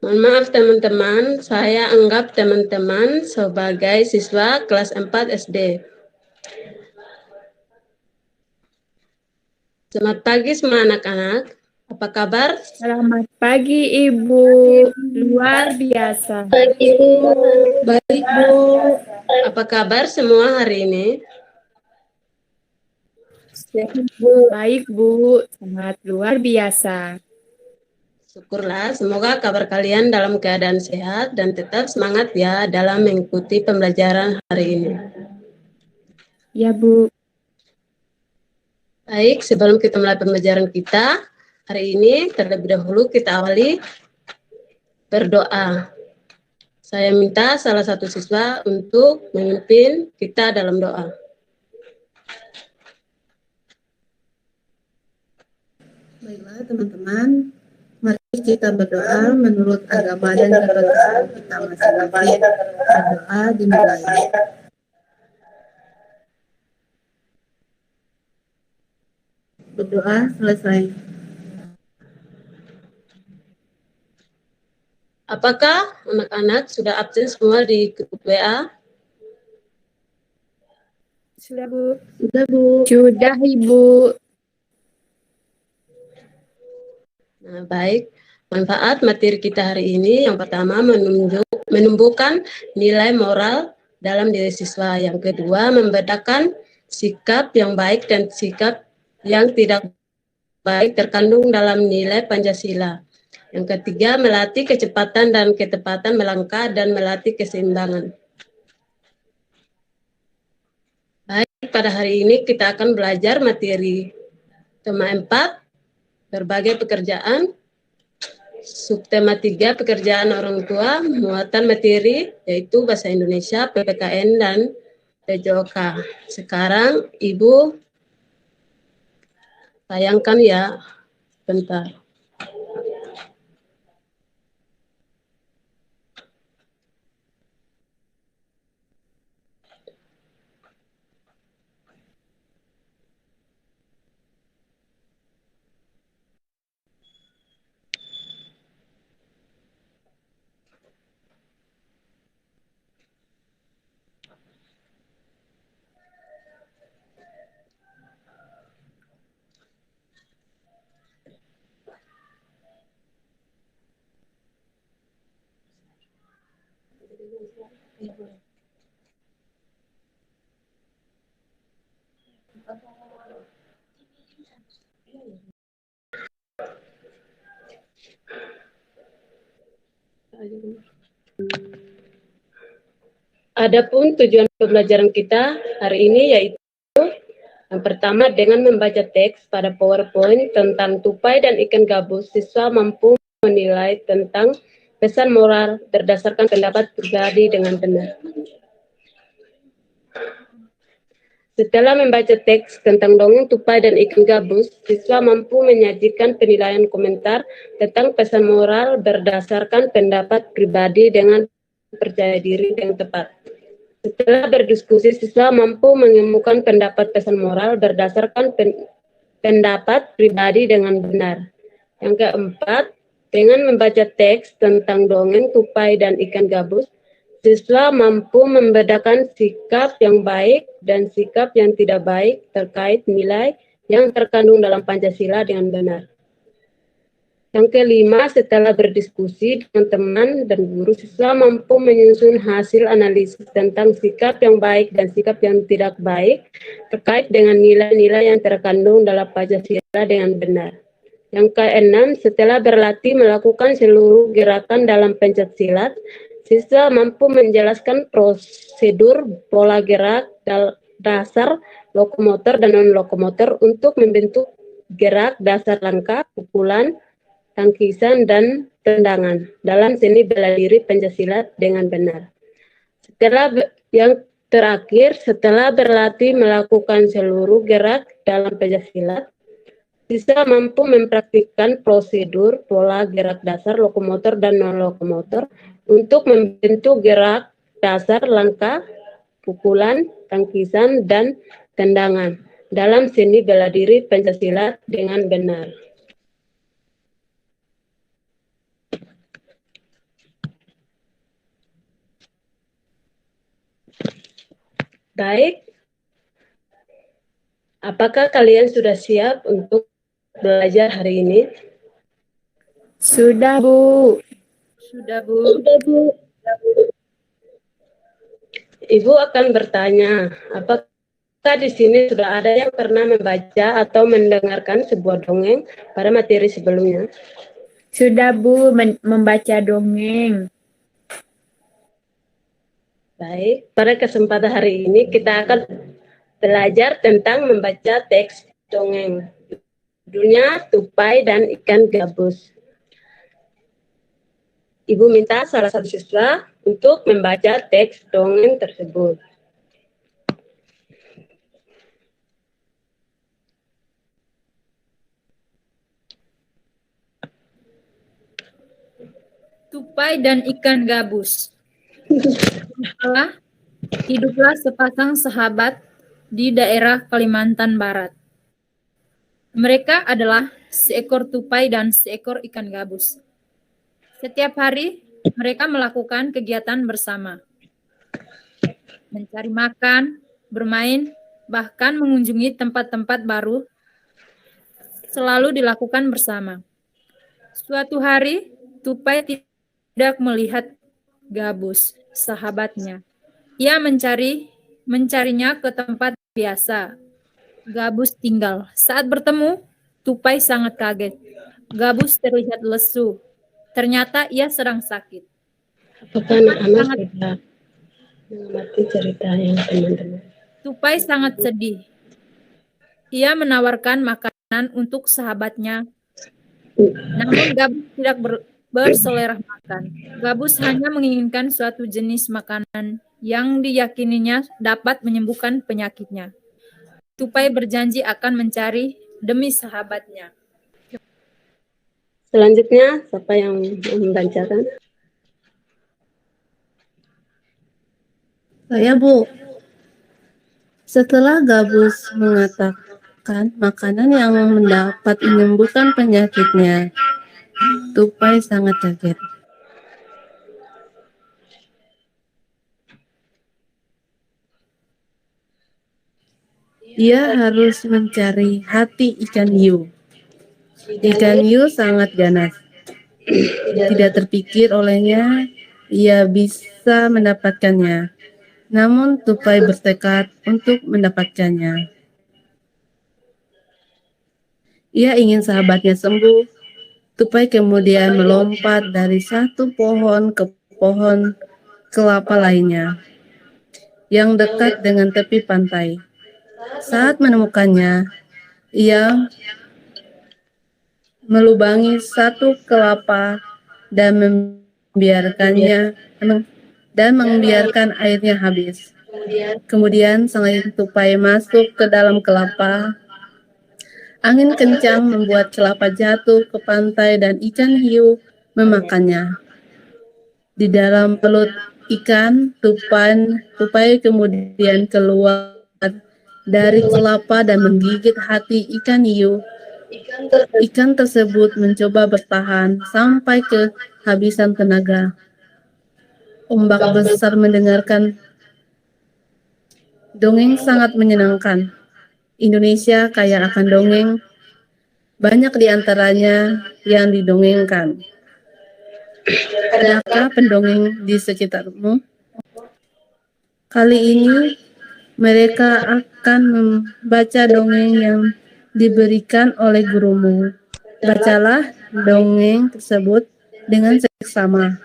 Mohon maaf teman-teman, saya anggap teman-teman sebagai siswa kelas 4 SD. Selamat pagi semua anak-anak. Apa kabar? Selamat pagi Ibu, luar biasa. Baik Bu. Apa kabar semua hari ini? Baik Bu, sangat luar biasa. Syukurlah, semoga kabar kalian dalam keadaan sehat dan tetap semangat ya dalam mengikuti pembelajaran hari ini. Ya Bu. Baik, sebelum kita mulai pembelajaran kita, hari ini terlebih dahulu kita awali berdoa. Saya minta salah satu siswa untuk memimpin kita dalam doa. Baiklah teman-teman, mari kita berdoa menurut agama dan kepercayaan kita masing-masing. Berdoa dimulai. Berdoa selesai. Apakah anak-anak sudah absen semua di grup WA? Sudah Bu. Sudah Bu. Sudah Ibu. Nah, baik. Manfaat materi kita hari ini yang pertama menumbuhkan nilai moral dalam diri siswa. Yang kedua membedakan sikap yang baik dan sikap yang tidak baik terkandung dalam nilai Pancasila. Yang ketiga melatih kecepatan dan ketepatan melangkah dan melatih keseimbangan. Baik, pada hari ini kita akan belajar materi tema 4 berbagai pekerjaan. Subtema 3, pekerjaan orang tua, muatan materi, yaitu Bahasa Indonesia, PPKN, dan PJOK. Sekarang, Ibu, tayangkan ya, bentar. Adapun tujuan pembelajaran kita hari ini yaitu yang pertama dengan membaca teks pada PowerPoint tentang tupai dan ikan gabus, siswa mampu menilai tentang pesan moral berdasarkan pendapat pribadi dengan benar. Setelah membaca teks tentang dongeng tupai dan ikan gabus, siswa mampu menyajikan penilaian komentar tentang pesan moral berdasarkan pendapat pribadi dengan percaya diri yang tepat. Setelah berdiskusi, siswa mampu menemukan pendapat pesan moral berdasarkan pendapat pribadi dengan benar. Yang keempat, dengan membaca teks tentang dongeng tupai dan ikan gabus, siswa mampu membedakan sikap yang baik dan sikap yang tidak baik terkait nilai yang terkandung dalam Pancasila dengan benar. Yang kelima, setelah berdiskusi dengan teman dan guru, siswa mampu menyusun hasil analisis tentang sikap yang baik dan sikap yang tidak baik terkait dengan nilai-nilai yang terkandung dalam Pancasila dengan benar. Yang keenam, setelah berlatih melakukan seluruh gerakan dalam pencaksilat, siswa mampu menjelaskan prosedur, pola gerak, dasar, lokomotor, dan non-lokomotor untuk membentuk gerak dasar langkah, pukulan, tangkisan, dan tendangan dalam seni bela diri Pancasila dengan benar. Yang terakhir, setelah berlatih melakukan seluruh gerak dalam Pancasila, siswa mampu mempraktikkan prosedur, pola gerak dasar, lokomotor, dan non-lokomotor untuk membentuk gerak dasar, langkah, pukulan, tangkisan, dan tendangan dalam seni bela diri Pancasila dengan benar. Baik, apakah kalian sudah siap untuk belajar hari ini? Sudah, Bu. Sudah, Bu. Ibu akan bertanya, apakah di sini sudah ada yang pernah membaca atau mendengarkan sebuah dongeng pada materi sebelumnya? Sudah, Bu, membaca dongeng. Baik, pada kesempatan hari ini kita akan belajar tentang membaca teks dongeng. Judulnya Tupai dan Ikan Gabus. Ibu minta salah satu siswa untuk membaca teks dongeng tersebut. Tupai dan ikan gabus. Hiduplah sepasang sahabat di daerah Kalimantan Barat. Mereka adalah seekor tupai dan seekor ikan gabus. Setiap hari mereka melakukan kegiatan bersama. Mencari makan, bermain, bahkan mengunjungi tempat-tempat baru selalu dilakukan bersama. Suatu hari, tupai tidak melihat gabus, sahabatnya. Ia mencarinya ke tempat biasa. Gabus tinggal. Saat bertemu, tupai sangat kaget. Gabus terlihat lesu. Ternyata ia sedang sakit. Apakah anak-anak sudah mengerti ceritanya, teman-teman? Tupai sangat sedih. Ia menawarkan makanan untuk sahabatnya. Namun Gabus tidak berselera makan. Gabus hanya menginginkan suatu jenis makanan yang diyakininya dapat menyembuhkan penyakitnya. Tupai berjanji akan mencari demi sahabatnya. Selanjutnya, siapa yang membacakan? Saya, Bu. Setelah Gabus mengatakan makanan yang mendapat menyembuhkan penyakitnya, Tupai sangat kaget. Ia harus mencari hati ikan hiu. Ikan hiu sangat ganas. Tidak terpikir olehnya ia bisa mendapatkannya. Namun Tupai bertekad untuk mendapatkannya. Ia ingin sahabatnya sembuh. Tupai kemudian melompat dari satu pohon ke pohon kelapa lainnya yang dekat dengan tepi pantai. Saat menemukannya, ia melubangi satu kelapa dan membiarkan airnya habis. Kemudian sang tupai masuk ke dalam kelapa. Angin kencang membuat kelapa jatuh ke pantai dan ikan hiu memakannya. Di dalam perut ikan, tupai kemudian keluar dari kelapa dan menggigit hati ikan hiu. Ikan tersebut mencoba bertahan sampai kehabisan tenaga. Ombak besar mendengarkan dongeng sangat menyenangkan. Indonesia kaya akan dongeng, banyak di antaranya yang didongengkan. Adakah pendongeng di sekitarmu? Kali ini mereka akan membaca dongeng yang diberikan oleh gurumu. Bacalah dongeng tersebut dengan seksama.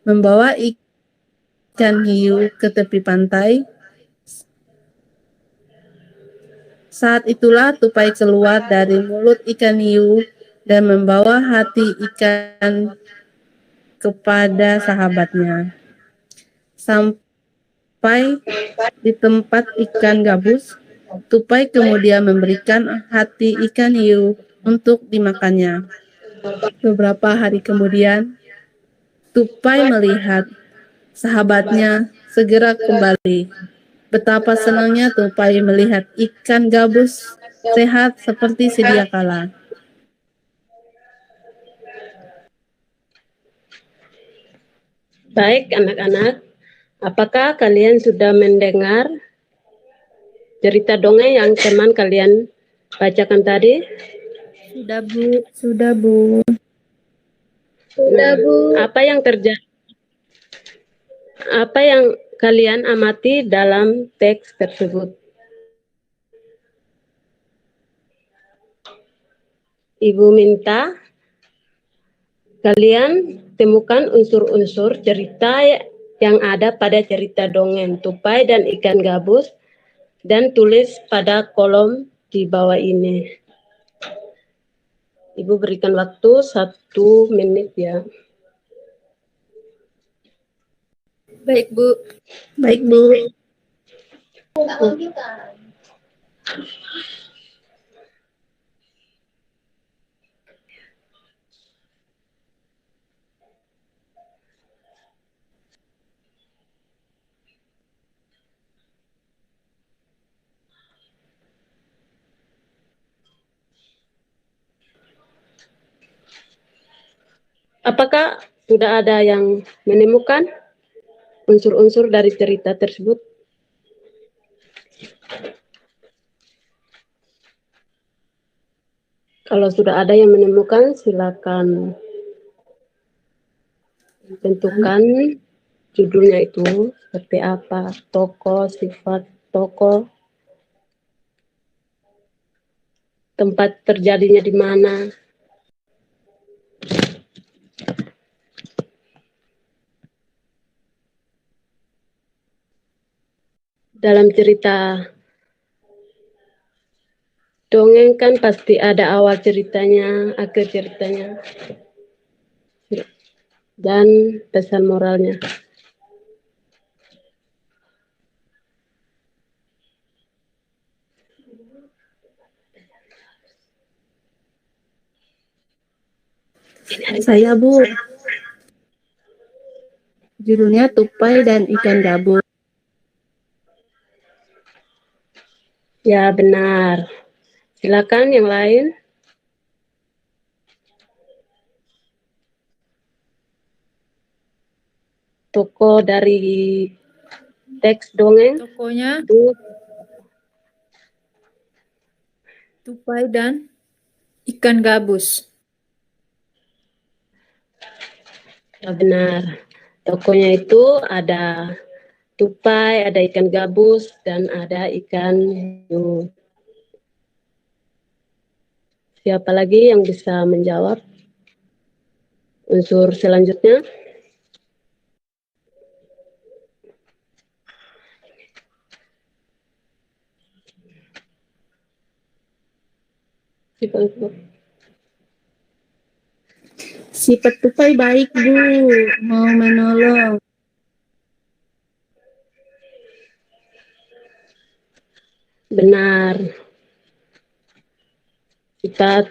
Membawa ikan hiu ke tepi pantai. Saat itulah tupai keluar dari mulut ikan hiu dan membawa hati ikan kepada sahabatnya. Sampai di tempat ikan gabus, tupai kemudian memberikan hati ikan hiu untuk dimakannya. Beberapa hari kemudian, tupai melihat sahabatnya segera kembali. Betapa senangnya tupai melihat ikan gabus sehat seperti sedia kala. Baik, anak-anak, apakah kalian sudah mendengar cerita dongeng yang teman kalian bacakan tadi? Sudah, Bu. Sudah, Bu. Nah, apa yang kalian amati dalam teks tersebut? Ibu minta kalian temukan unsur-unsur cerita yang ada pada cerita dongeng Tupai dan Ikan Gabus dan tulis pada kolom di bawah ini. Ibu berikan waktu 1 menit ya. Baik, Bu. Baik, Bu. Apakah sudah ada yang menemukan unsur-unsur dari cerita tersebut? Kalau sudah ada yang menemukan, silakan tentukan judulnya itu seperti apa, tokoh, sifat tokoh, tempat terjadinya di mana. Dalam cerita dongeng kan pasti ada awal ceritanya, akhir ceritanya, dan pesan moralnya. Saya, Bu. Judulnya Tupai dan Ikan Gabus. Ya, benar. Silakan yang lain. Tokoh dari teks dongeng Tokonya itu Tupai dan Ikan Gabus. ya benar. Tokohnya itu ada tupai, ada ikan gabus, dan ada ikan hiu. Siapa lagi yang bisa menjawab unsur selanjutnya? Sifat Tupai baik, Bu. Mau menolong. Benar. Kita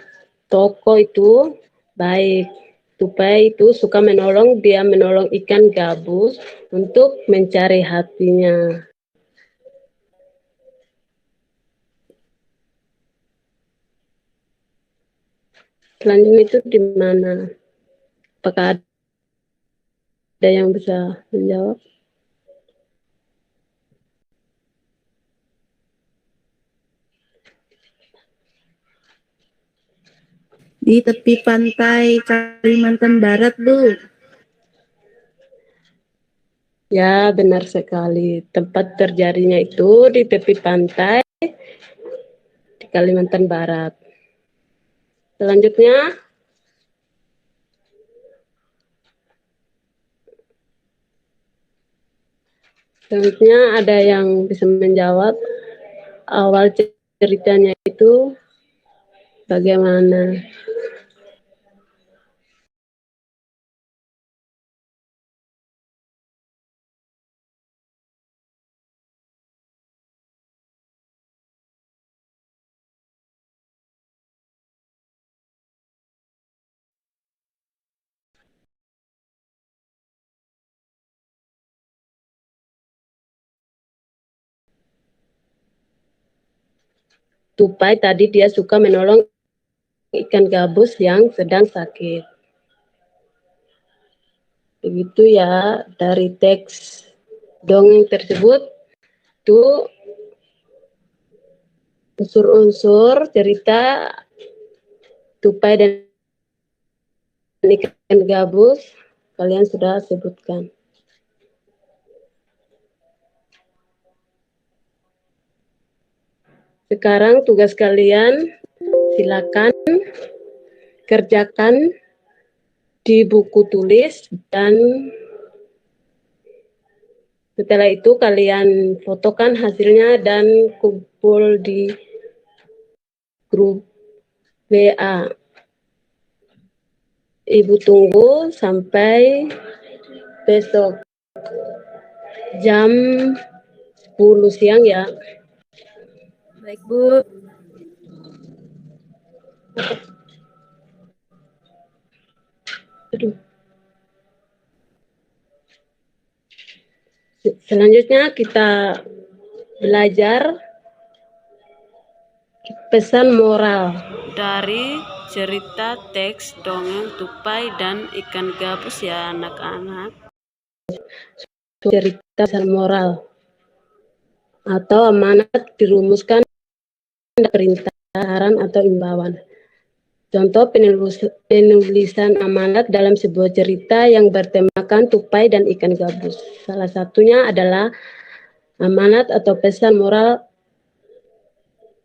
tokoh itu baik. Tupai itu suka menolong, dia menolong ikan gabus untuk mencari hatinya. Selanjutnya itu di mana? Apakah ada yang bisa menjawab? Di tepi pantai Kalimantan Barat, Bu. Ya, benar sekali. Tempat terjadinya itu di tepi pantai di Kalimantan Barat. Selanjutnya, ada yang bisa menjawab awal ceritanya itu bagaimana? Tupai tadi dia suka menolong ikan gabus yang sedang sakit. Begitu ya, dari teks dongeng tersebut itu Unsur-unsur cerita tupai dan ikan gabus kalian sudah sebutkan. Sekarang tugas kalian silakan kerjakan di buku tulis dan setelah itu kalian fotokan hasilnya dan kumpul di grup WA. Ibu tunggu sampai besok jam 10 siang ya. Baik, Bu. Aduh. Selanjutnya kita belajar pesan moral dari cerita teks dongeng tupai dan ikan gabus ya anak-anak. Cerita pesan moral atau amanat dirumuskan perintah, saran atau imbauan. Contoh penulisan amanat dalam sebuah cerita yang bertemakan tupai dan ikan gabus. Salah satunya adalah amanat atau pesan moral,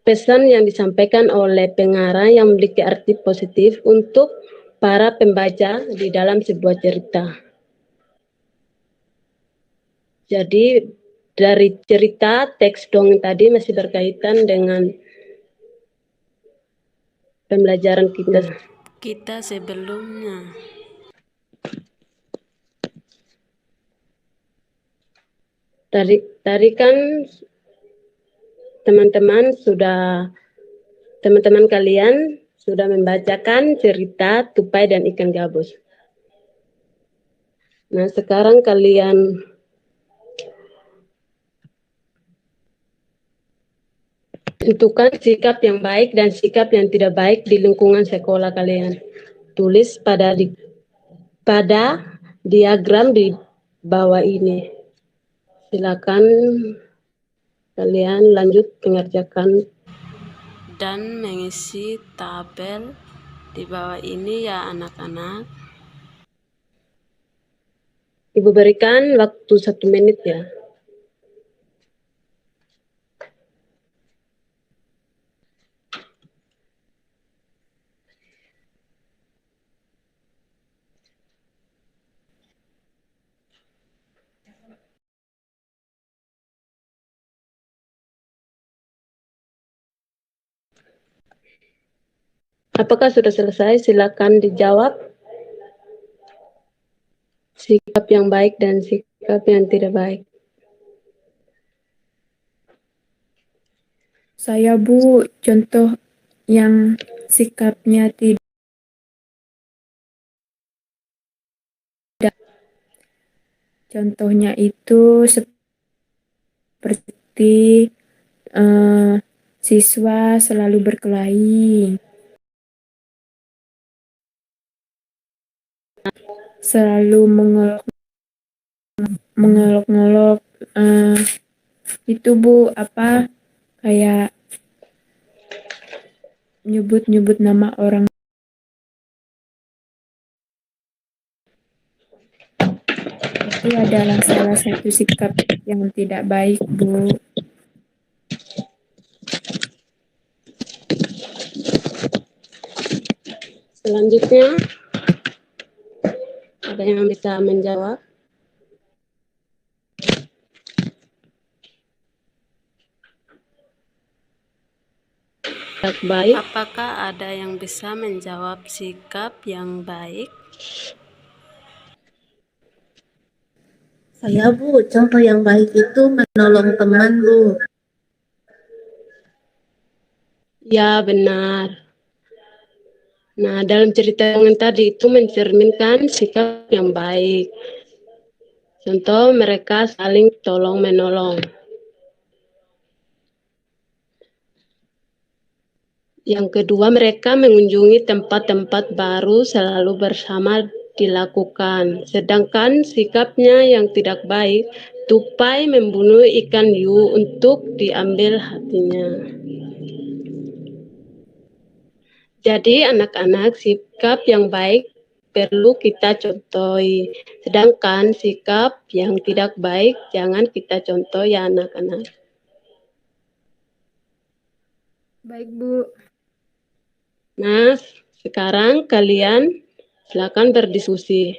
pesan yang disampaikan oleh pengarang yang memiliki arti positif untuk para pembaca di dalam sebuah cerita. Jadi dari cerita teks dongeng tadi masih berkaitan dengan pembelajaran kita sebelumnya. Tadi kan teman-teman kalian sudah membacakan cerita tupai dan ikan gabus. Nah, sekarang kalian tentukan sikap yang baik dan sikap yang tidak baik di lingkungan sekolah kalian. Tulis pada diagram di bawah ini. Silakan kalian lanjut mengerjakan dan mengisi tabel di bawah ini ya anak-anak. Ibu berikan waktu 1 menit ya. Apakah sudah selesai? Silakan dijawab. Sikap yang baik dan sikap yang tidak baik. Saya, Bu, contoh yang sikapnya tidak. Contohnya itu seperti siswa selalu berkelahi, selalu mengolok-ngolok, itu Bu, kayak nyebut-nyebut nama orang. Itu adalah salah satu sikap yang tidak baik, Bu. Selanjutnya, ada yang bisa menjawab? Sikap baik. Apakah ada yang bisa menjawab sikap yang baik? Saya, Bu, contoh yang baik itu menolong teman, Bu. Ya, benar. Nah, dalam cerita yang tadi itu mencerminkan sikap yang baik. Contoh, mereka saling tolong-menolong. Yang kedua, mereka mengunjungi tempat-tempat baru selalu bersama dilakukan. Sedangkan sikapnya yang tidak baik, tupai membunuh ikan hiu untuk diambil hatinya. Jadi anak-anak, sikap yang baik perlu kita contohi. Sedangkan sikap yang tidak baik jangan kita contoh ya anak-anak. Baik, Bu. Nah, sekarang kalian silakan berdiskusi.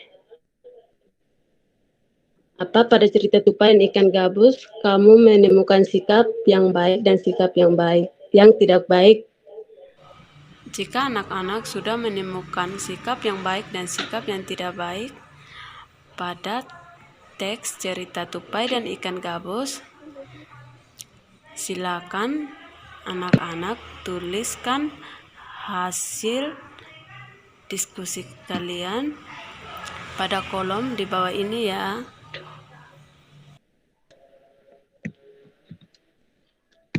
Apa pada cerita tupai dan ikan gabus kamu menemukan sikap yang baik dan sikap yang tidak baik? Jika anak-anak sudah menemukan sikap yang baik dan sikap yang tidak baik pada teks cerita tupai dan ikan gabus, silakan anak-anak tuliskan hasil diskusi kalian pada kolom di bawah ini ya.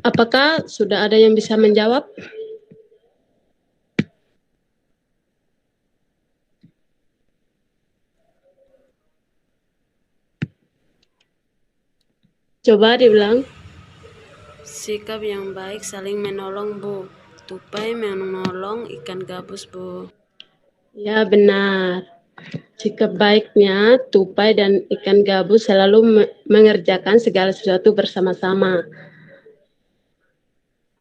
Apakah sudah ada yang bisa menjawab? Coba dibilang. Sikap yang baik saling menolong, Bu. Tupai menolong ikan gabus, Bu. Ya, benar. Sikap baiknya tupai dan ikan gabus selalu mengerjakan segala sesuatu bersama-sama.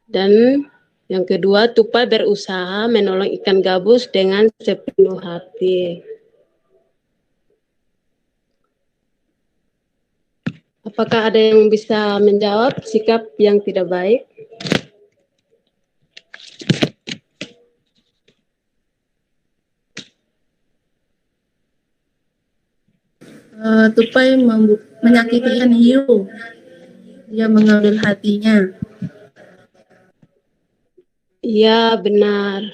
Dan yang kedua, tupai berusaha menolong ikan gabus dengan sepenuh hati. Apakah ada yang bisa menjawab sikap yang tidak baik? Tupai menyakiti ikan hiu. Dia mengambil hatinya. Iya, benar.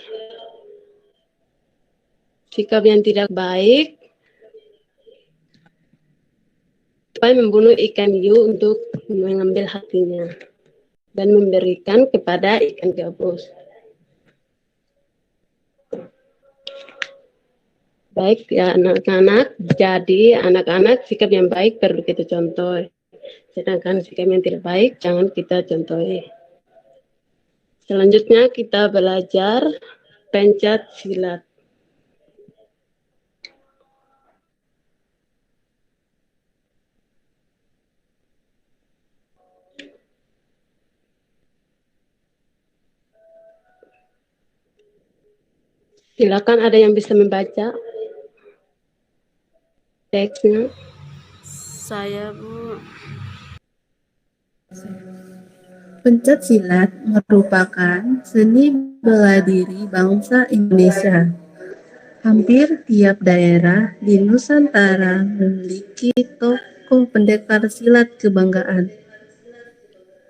Sikap yang tidak baik, tupai membunuh ikan hiu untuk mengambil hatinya dan memberikan kepada ikan gabus. Baik ya anak-anak, jadi anak-anak sikap yang baik perlu kita contoh. Sedangkan sikap yang tidak baik jangan kita contohi. Selanjutnya kita belajar pencak silat. Silakan ada yang bisa membaca teksnya. Saya, Bu. Pencak silat merupakan seni bela diri bangsa Indonesia. Hampir tiap daerah di Nusantara memiliki tokoh pendekar silat kebanggaan.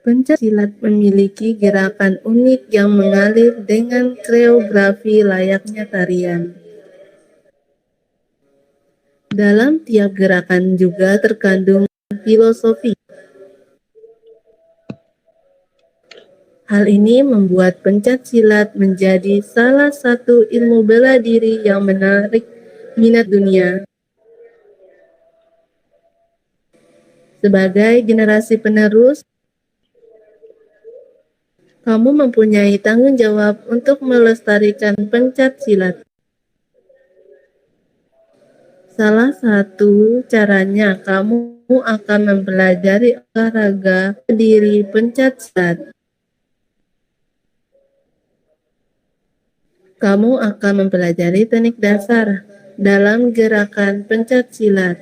Pencak silat memiliki gerakan unik yang mengalir dengan koreografi layaknya tarian. Dalam tiap gerakan juga terkandung filosofi. Hal ini membuat pencak silat menjadi salah satu ilmu bela diri yang menarik minat dunia. Sebagai generasi penerus, kamu mempunyai tanggung jawab untuk melestarikan pencak silat. Salah satu caranya kamu akan mempelajari olahraga berdiri pencak silat. Kamu akan mempelajari teknik dasar dalam gerakan pencak silat.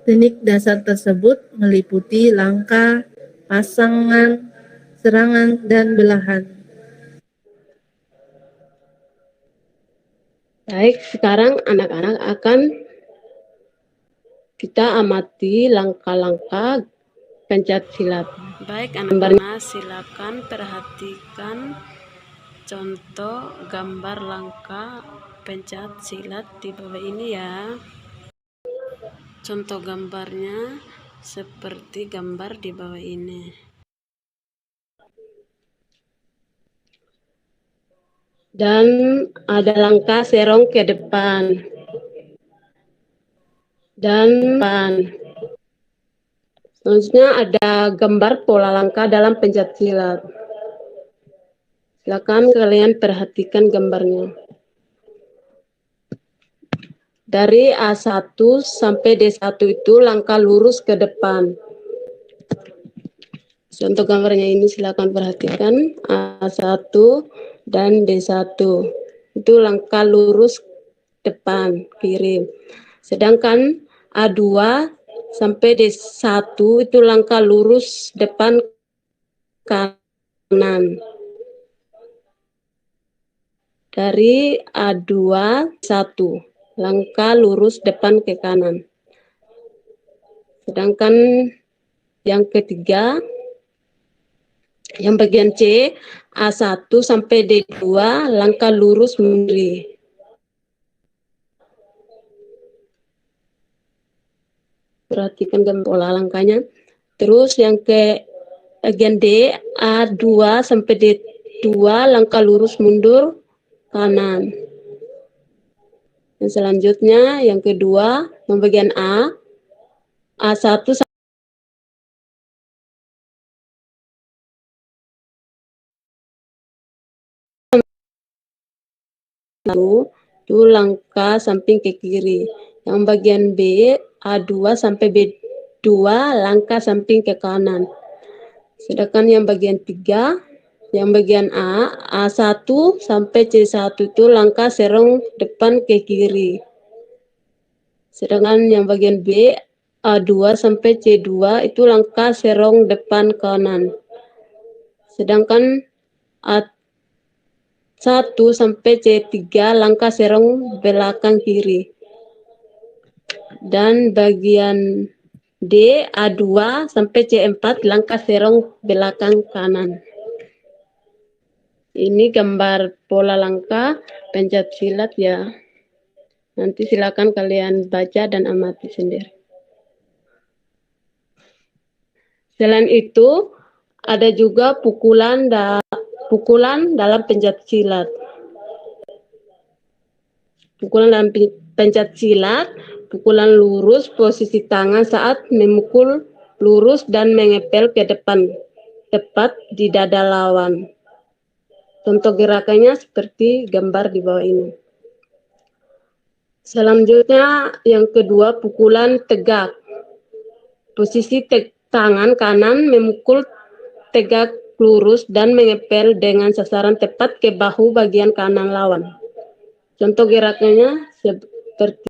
Teknik dasar tersebut meliputi langkah, pasangan, serangan, dan belahan. Baik, sekarang anak-anak akan kita amati langkah-langkah pencak silat. Baik anak-anak, silakan perhatikan contoh gambar langkah pencak silat di bawah ini ya. Contoh gambarnya seperti gambar di bawah ini. Dan ada langkah serong ke depan. Dan selanjutnya ada gambar pola langkah dalam pencak silat. Silakan kalian perhatikan gambarnya. Dari A1 sampai D1 itu langkah lurus ke depan. Contoh gambarnya ini silakan perhatikan. A1 dan D1. Itu langkah lurus depan, kiri. Sedangkan A2 sampai D1 itu langkah lurus depan kanan. Dari A2 1 langkah lurus depan ke kanan. Sedangkan yang ketiga, yang bagian C, A1 sampai D2 langkah lurus mundur. Perhatikan pola langkahnya. Terus yang ke bagian D, A2 sampai D2 langkah lurus mundur kanan. Dan selanjutnya yang kedua, yang bagian A, A1 itu langkah samping ke kiri. Yang bagian B, A2 sampai B2 langkah samping ke kanan. Sedangkan yang bagian 3, yang bagian A, A1 sampai C1 itu langkah serong depan ke kiri. Sedangkan yang bagian B, A2 sampai C2 itu langkah serong depan kanan. Sedangkan A1 sampai C3 langkah serong belakang kiri. Dan bagian D, A2 sampai C4 langkah serong belakang kanan. Ini gambar pola langkah pencak silat ya. Nanti silakan kalian baca dan amati sendiri. Selain itu, ada juga pukulan dalam pencak silat. Pukulan dalam pencak silat, pukulan lurus posisi tangan saat memukul lurus dan mengepel ke depan, tepat di dada lawan. Contoh gerakannya seperti gambar di bawah ini. Selanjutnya yang kedua, pukulan tegak. Posisi tangan kanan memukul tegak lurus dan mengepel dengan sasaran tepat ke bahu bagian kanan lawan. Contoh gerakannya seperti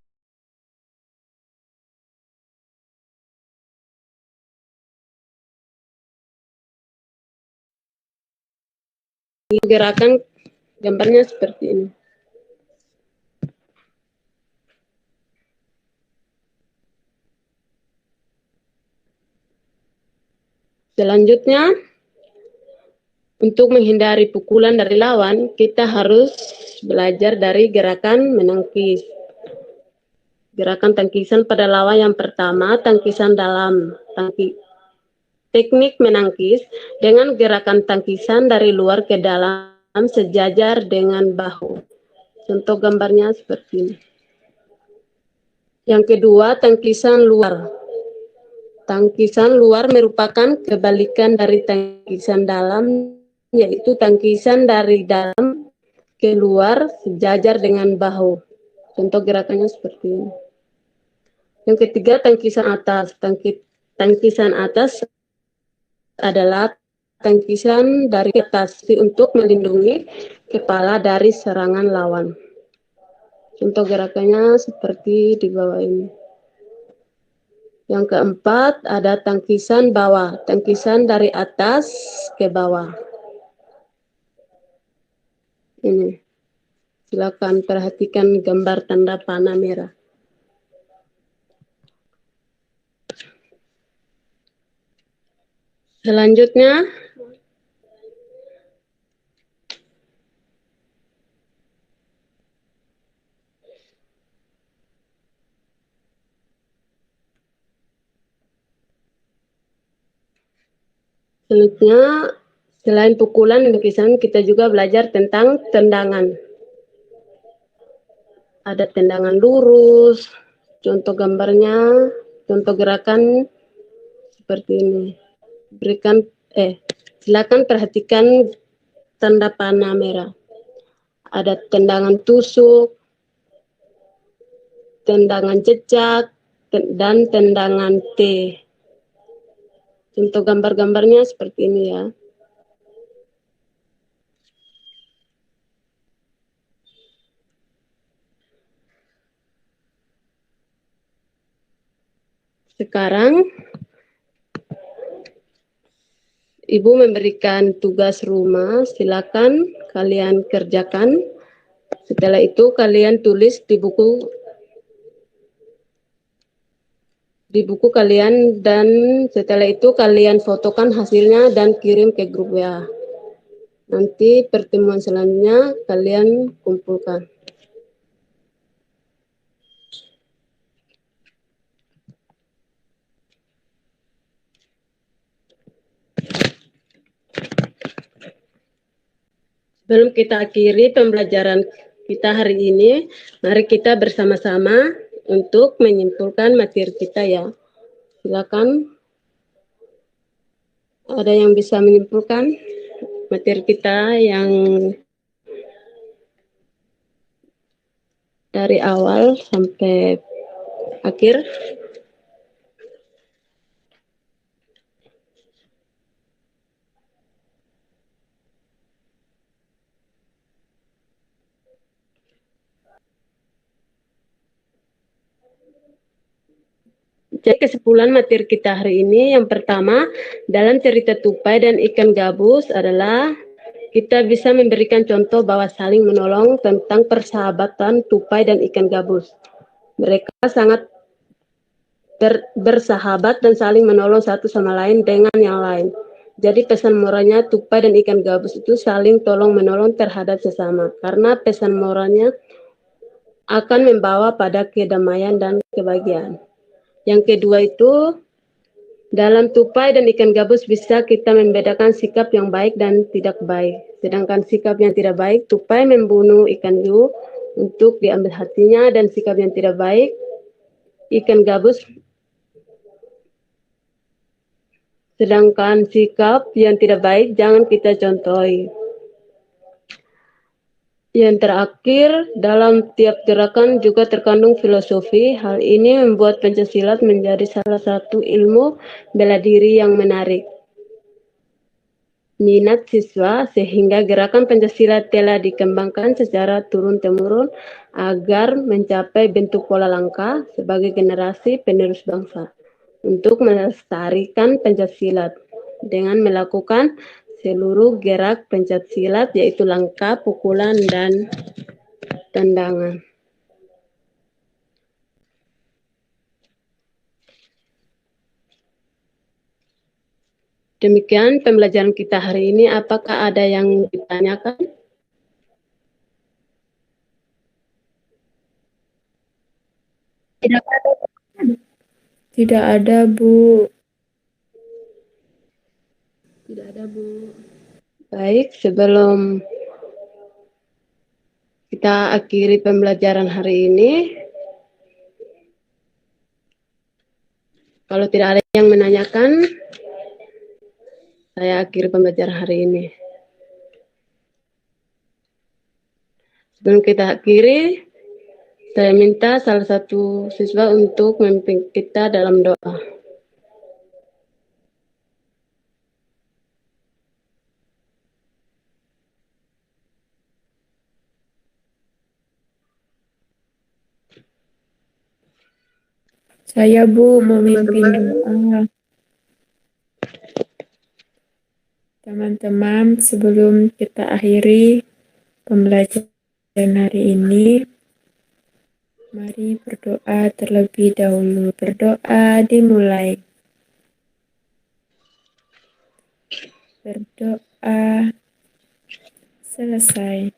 gerakan gambarnya seperti ini. Selanjutnya, untuk menghindari pukulan dari lawan, kita harus belajar dari gerakan menangkis. Gerakan tangkisan pada lawan yang pertama, tangkisan dalam. Teknik menangkis dengan gerakan tangkisan dari luar ke dalam sejajar dengan bahu. Contoh gambarnya seperti ini. Yang kedua, tangkisan luar. Tangkisan luar merupakan kebalikan dari tangkisan dalam, yaitu tangkisan dari dalam ke luar sejajar dengan bahu. Contoh gerakannya seperti ini. Yang ketiga, tangkisan atas. Tangkisan atas adalah tangkisan dari atas untuk melindungi kepala dari serangan lawan. Contoh gerakannya seperti di bawah ini. Yang keempat, ada tangkisan bawah. Tangkisan dari atas ke bawah. Ini. Silakan perhatikan gambar tanda panah merah. Selanjutnya, selain pukulan dan tangkisan, kita juga belajar tentang tendangan. Ada tendangan lurus, contoh gambarnya, contoh gerakan seperti ini. Silakan perhatikan tanda panah merah. Ada tendangan tusuk, tendangan cecak, dan tendangan T. Contoh gambar-gambarnya seperti ini ya. Sekarang Ibu memberikan tugas rumah, silakan kalian kerjakan. Setelah itu kalian tulis di buku kalian, dan setelah itu kalian fotokan hasilnya dan kirim ke grup WA. Nanti pertemuan selanjutnya kalian kumpulkan. Sebelum kita akhiri pembelajaran kita hari ini, mari kita bersama-sama untuk menyimpulkan materi kita ya. Silakan. Ada yang bisa menyimpulkan materi kita yang dari awal sampai akhir? Jadi kesimpulan materi kita hari ini, yang pertama, dalam cerita tupai dan ikan gabus adalah kita bisa memberikan contoh bahwa saling menolong tentang persahabatan tupai dan ikan gabus. Mereka sangat bersahabat dan saling menolong satu sama lain dengan yang lain. Jadi pesan moralnya tupai dan ikan gabus itu saling tolong menolong terhadap sesama, karena pesan moralnya akan membawa pada kedamaian dan kebahagiaan. Yang kedua itu, dalam tupai dan ikan gabus bisa kita membedakan sikap yang baik dan tidak baik. Sedangkan sikap yang tidak baik, tupai membunuh ikan hiu untuk diambil hatinya, dan sikap yang tidak baik, ikan gabus. Sedangkan sikap yang tidak baik jangan kita contohi. Yang terakhir, dalam tiap gerakan juga terkandung filosofi. Hal ini membuat pencaksilat menjadi salah satu ilmu bela diri yang menarik minat siswa, sehingga gerakan pencaksilat telah dikembangkan secara turun-temurun agar mencapai bentuk pola langkah sebagai generasi penerus bangsa untuk melestarikan pencaksilat dengan melakukan seluruh gerak pencaksilat, yaitu langkah, pukulan, dan tendangan. Demikian pembelajaran kita hari ini. Apakah ada yang ditanyakan? Tidak ada, Bu. Tidak ada, Bu. Baik, sebelum kita akhiri pembelajaran hari ini, kalau tidak ada yang menanyakan, saya akhiri pembelajaran hari ini. Sebelum kita akhiri, saya minta salah satu siswa untuk memimpin kita dalam doa. Saya, Bu, memimpin doa. Teman-teman, sebelum kita akhiri pembelajaran hari ini, mari berdoa terlebih dahulu. Berdoa dimulai. Berdoa selesai.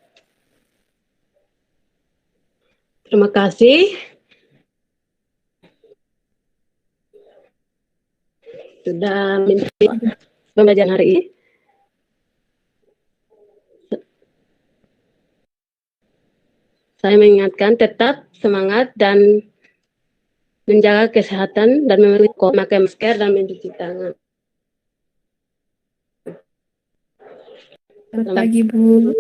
Terima kasih sudah memimpin pembelajaran hari ini. Saya mengingatkan tetap semangat dan menjaga kesehatan dan memakai masker dan mencuci tangan. Selamat pagi, Bu.